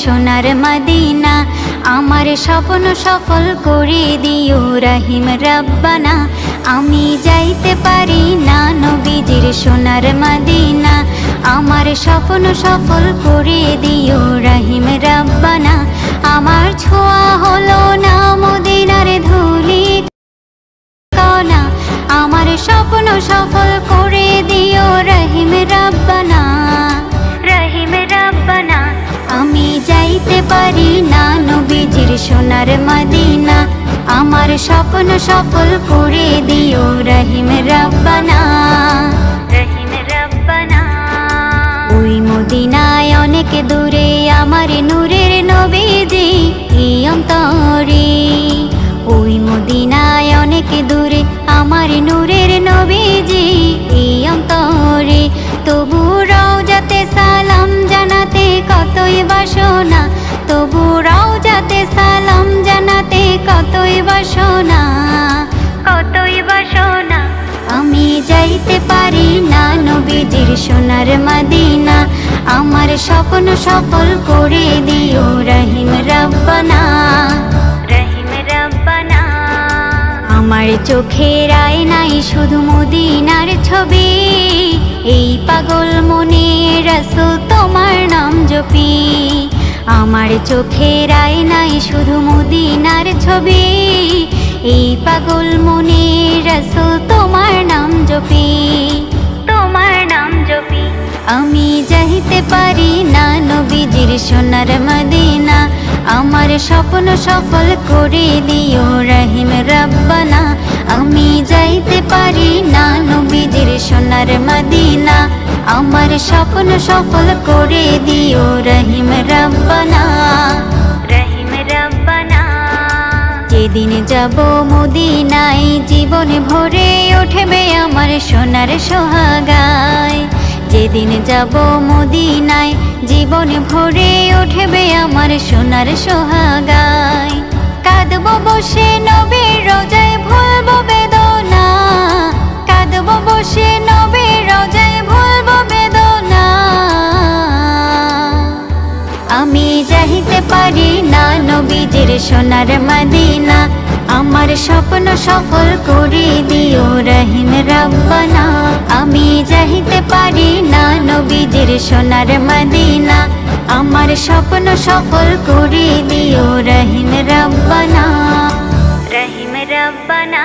সোনার মদিনা আমার স্বপ্ন সফল করে দিও রহিম রব্বানা। আমি যাইতে পারি না নবীজির সোনার মদিনা আমার স্বপ্ন সফল করে দিও রহিম রব্বানা। আমার ছোঁয়া হলো না মদিনার ধুলি কণা আমার স্বপ্ন সফল করে দিও রহিম রব্বানা। রহিম রব্বানা আমি যাইতে পারি না নবীজির সোনার মদিনা আমার স্বপ্ন সফল করে দিও রহিম রব্বানা। রহিম রব্বানা ওই মদিনায় অনেক দূরে আমার নূরের নবীজি এই অন্তরে। ওই মদিনায় অনেক দূরে আমার নূরের নবীজি এই অন্তরে। তবু রওজাতে সালাম জানাতে কতই বাসনা তবু রওজাতে সালাম জানাতে কতই বাসনা কতই বাসনা। আমি যাইতে পারি না নবীজির সোনার মদিনা আমার স্বপ্ন সফল করে দিও রহিম রব্বানা। রহিম রব্বানা আমার চোখের আয়নায় শুধু মদিনার ছবি এই পাগল মনে রাসূল তোমার নাম জপি। আমার চোখের আয়নায় শুধু মদিনার ছবি এই পাগল মনে রাসূল তোমার নাম জপি। তোমার নাম জপি আমি যাইতে পারি না নবীজির সোনার মদিনা আমার স্বপ্ন সফল করে দিও রহিম রব্বানা। আমি যাইতে পারি না নবীজির সোনার মদিনা আমার স্বপ্ন সফল করে দিও রহিম রব্বানা। রহিম রব্বানা যেদিন যাব মদিনায় জীবন ভরে উঠবে আমার সোনার সোহাগায়। যেদিন যাব মদিনায় জীবন ভরে উঠবে আমার সোনার সোহাগায়। কাঁদব বসে নবীর রোজায় ভুলব বেদনা কাঁদব বসে নবীর রোজায় ভুলব বেদনা। আমি যাইতে পারি না নবীজির সোনার মদিনা আমার স্বপ্ন সফল করে দিও রহিম রব্বানা। আমি যাইতে পারি না নবীজির সোনার মদিনা আমার স্বপ্ন সফল করে দিও রহিম রব্বানা। রহিম রব্বানা।